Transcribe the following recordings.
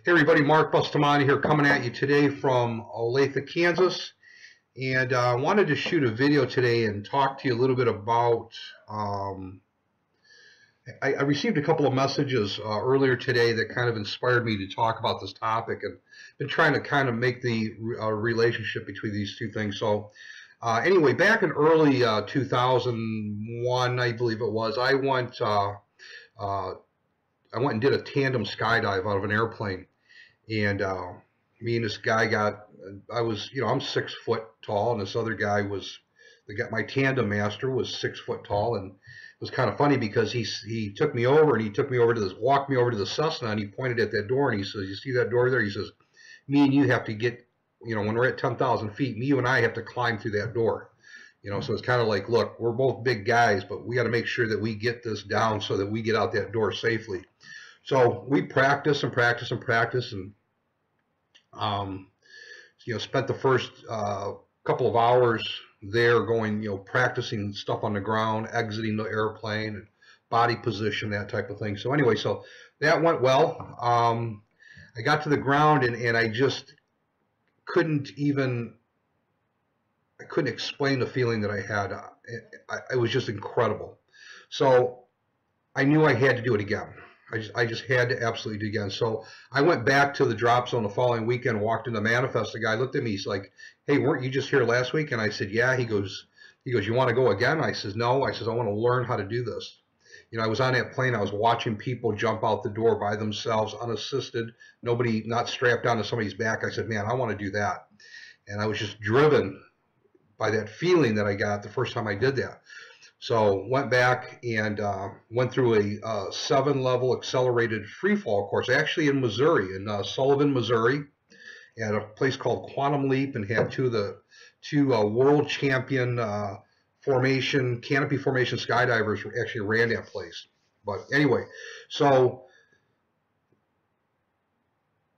Hey everybody, Mark Bustamante here coming at you today from Olathe, Kansas. And I wanted to shoot a video today and talk to you a little bit about, I received a couple of messages earlier today that kind of inspired me to talk about this topic, and been trying to kind of make the relationship between these two things. So anyway, back in early 2001, I believe it was, I went and did a tandem skydive out of an airplane. And me and this guy I'm 6 foot tall, and this other guy my tandem master was 6 foot tall, and it was kind of funny because he took me over walked me over to the Cessna, and he pointed at that door, and he says, "You see that door there?" He says, "Me and you have to get, when we're at 10,000 feet, you and I have to climb through that door." So it's kind of like, look, we're both big guys, but we got to make sure that we get this down so that we get out that door safely. So we practice and practice and practice, and spent the first couple of hours there going, practicing stuff on the ground, exiting the airplane, and body position, that type of thing. So anyway, so that went well. I got to the ground, and I just couldn't explain the feeling that I had. It was just incredible. So I knew I had to do it again. I just had to absolutely do it again. So I went back to the drop zone the following weekend, walked into Manifest. The guy looked at me. He's like, "Hey, weren't you just here last week?" And I said, "Yeah." He goes, "You want to go again?" I says, "No." I says, "I want to learn how to do this." I was on that plane. I was watching people jump out the door by themselves, unassisted, nobody, not strapped onto somebody's back. I said, "Man, I want to do that." And I was just driven by that feeling that I got the first time I did that. So went back and went through a 7-level accelerated free fall course, actually in Missouri, in Sullivan, Missouri, at a place called Quantum Leap, and had two world champion canopy formation skydivers actually ran that place. But anyway, so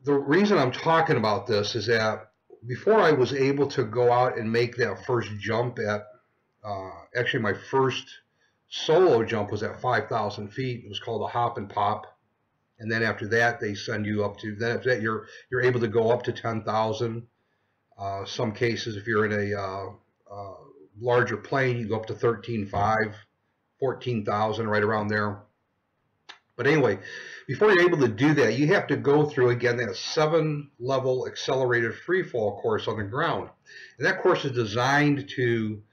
the reason I'm talking about this is that before I was able to go out and make that first jump at actually, my first solo jump was at 5,000 feet. It was called a hop and pop. And then after that, they send you up to, then after that, you're able to go up to 10,000. Some cases, if you're in a larger plane, you go up to 13,500, 14,000, right around there. But anyway, before you're able to do that, you have to go through, again, that 7-level accelerated free fall course on the ground. And that course is designed to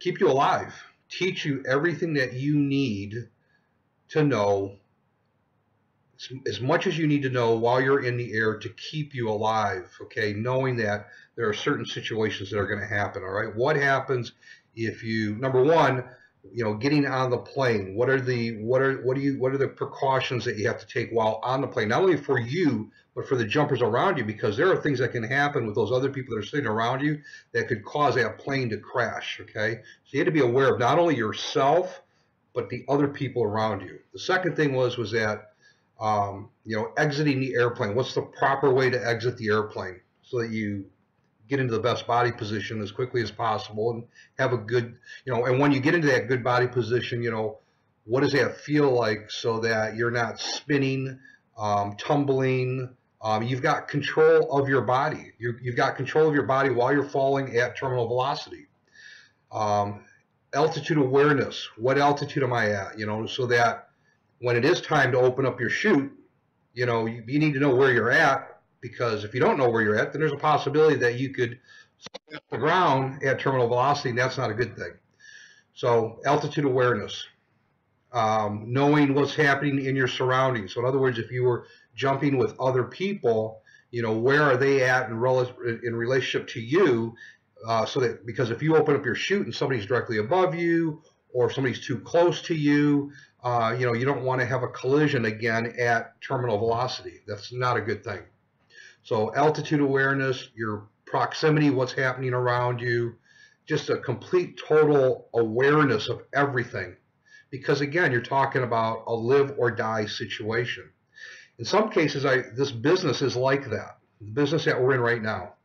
keep you alive, teach you everything that you need to know, as much as you need to know while you're in the air to keep you alive, okay, knowing that there are certain situations that are going to happen. All right, what happens if you, number one, getting on the plane, what are the precautions that you have to take while on the plane, not only for you but for the jumpers around you, because there are things that can happen with those other people that are sitting around you that could cause that plane to crash. Okay, so you had to be aware of not only yourself but the other people around you. The second thing was that exiting the airplane. What's the proper way to exit the airplane so that you get into the best body position as quickly as possible and have a good, and when you get into that good body position, what does that feel like so that you're not spinning, tumbling. You've got control of your body. You've got control of your body while you're falling at terminal velocity. Altitude awareness. What altitude am I at? So that when it is time to open up your chute, you need to know where you're at, because if you don't know where you're at, then there's a possibility that you could hit the ground at terminal velocity, and that's not a good thing. So altitude awareness. Knowing what's happening in your surroundings. So in other words, if you were jumping with other people, where are they at in relationship to you, so that, because if you open up your chute and somebody's directly above you, or if somebody's too close to you, you don't want to have a collision again at terminal velocity. That's not a good thing. So altitude awareness, your proximity, what's happening around you, just a complete total awareness of everything. Because again, you're talking about a live or die situation. In some cases, this business is like that, the business that we're in right now.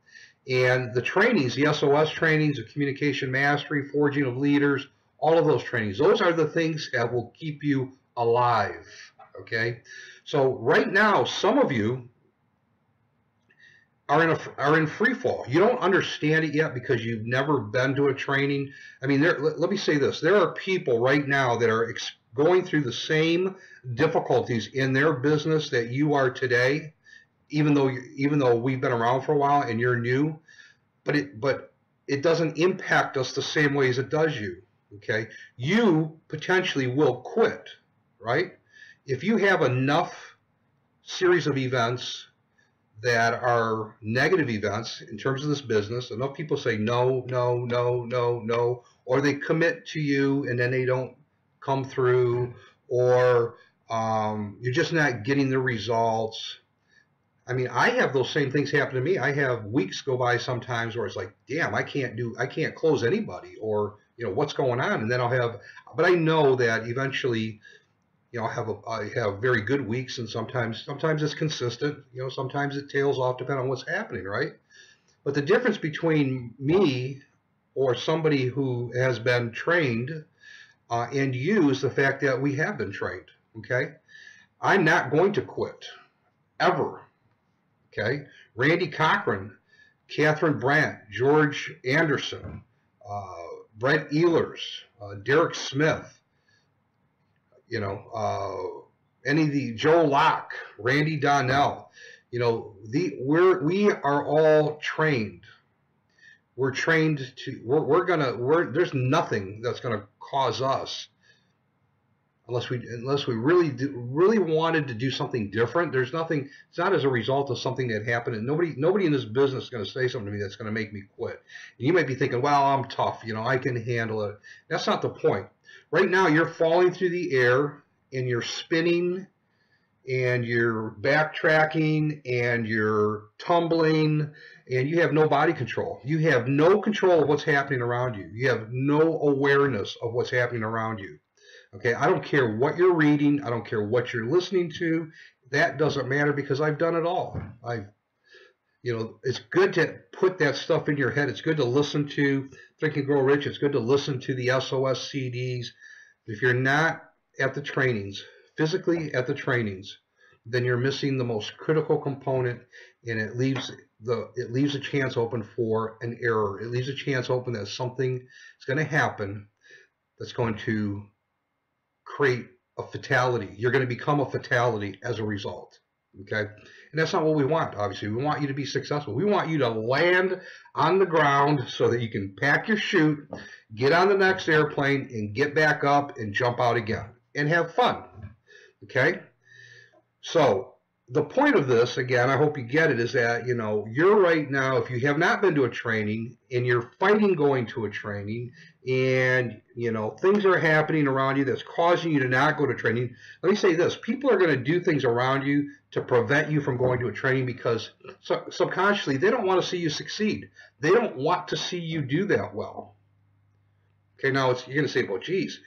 And the trainings, the SOS trainings, the communication mastery, forging of leaders, all of those trainings, those are the things that will keep you alive. okay? So right now, some of you are in free fall. You don't understand it yet because you've never been to a training. I mean, let me say this. There are people right now that are going through the same difficulties in their business that you are today, even though we've been around for a while and you're new, but it doesn't impact us the same way as it does you, okay? You potentially will quit, right? If you have enough series of events that are negative events in terms of this business, enough people say no, no, no, no, no, or they commit to you and then they don't come through, or you're just not getting the results. I mean, I have those same things happen to me. I have weeks go by sometimes where it's like, damn, I can't close anybody, or, you know, what's going on? And then but I know that eventually, you know, I have very good weeks, and sometimes it's consistent. You know, sometimes it tails off depending on what's happening, right? But the difference between me or somebody who has been trained and you is the fact that we have been trained, okay? I'm not going to quit, ever. Okay, Randy Cochran, Catherine Brandt, George Anderson, Brent Ehlers, Derek Smith, you know, any of the Joe Locke, Randy Donnell, you know, we are all trained. We're trained to. There's nothing that's gonna cause us, unless we really wanted to do something different. There's nothing. It's not as a result of something that happened, and nobody in this business is going to say something to me that's going to make me quit. And you might be thinking, well, I'm tough, you know, I can handle it. That's not the point. Right now, you're falling through the air and you're spinning and you're backtracking and you're tumbling and you have no body control. You have no control of what's happening around you. You have no awareness of what's happening around you. Okay, I don't care what you're reading. I don't care what you're listening to. That doesn't matter because I've done it all. You know, it's good to put that stuff in your head. It's good to listen to Think and Grow Rich. It's good to listen to the SOS CDs. If you're not at the trainings, physically at the trainings, then you're missing the most critical component, and it leaves a chance open for an error. It leaves a chance open that something is going to happen that's going to create a fatality. You're going to become a fatality as a result, okay? And that's not what we want, obviously. We want you to be successful. We want you to land on the ground so that you can pack your chute, get on the next airplane, and get back up and jump out again and have fun, okay? So the point of this, again, I hope you get it, is that, you know, you're right now, if you have not been to a training and you're fighting going to a training and, you know, things are happening around you that's causing you to not go to training, let me say this. People are going to do things around you to prevent you from going to a training because subconsciously they don't want to see you succeed. They don't want to see you do that well. Okay, now you're going to say, well, geez,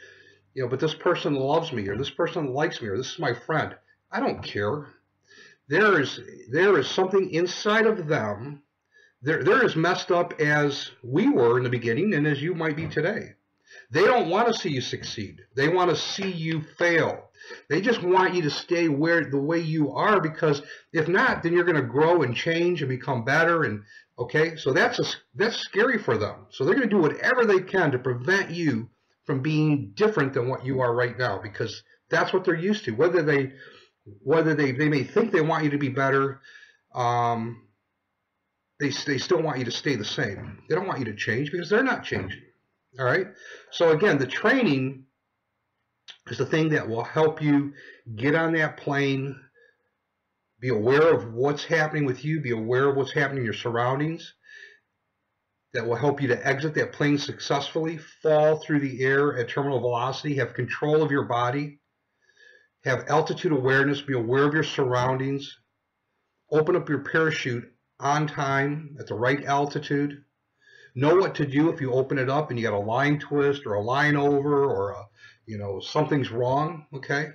you know, but this person loves me, or this person likes me, or this is my friend. I don't care. There is something inside of them. They're as messed up as we were in the beginning and as you might be today. They don't want to see you succeed. They want to see you fail. They just want you to stay the way you are, because if not, then you're going to grow and change and become better. And okay, so that's scary for them. So they're going to do whatever they can to prevent you from being different than what you are right now, because that's what they're used to. Whether they may think they want you to be better, they still want you to stay the same. They don't want you to change because they're not changing. All right? So again, the training is the thing that will help you get on that plane, be aware of what's happening with you, be aware of what's happening in your surroundings, that will help you to exit that plane successfully, fall through the air at terminal velocity, have control of your body, have altitude awareness, be aware of your surroundings, open up your parachute on time at the right altitude, know what to do if you open it up and you got a line twist or a line over or something's wrong, okay?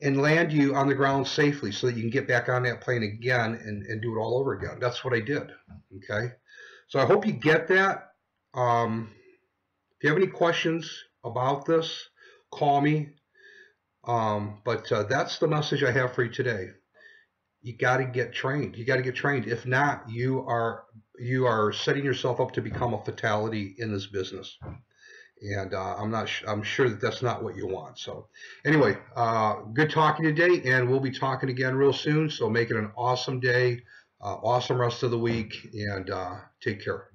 And land you on the ground safely so that you can get back on that plane again and do it all over again. That's what I did, okay? So I hope you get that. If you have any questions about this, call me. But that's the message I have for you today. You got to get trained. You got to get trained. If not, you are setting yourself up to become a fatality in this business. And I'm sure that that's not what you want. So anyway, good talking today, and we'll be talking again real soon. So make it an awesome day, awesome rest of the week, and take care.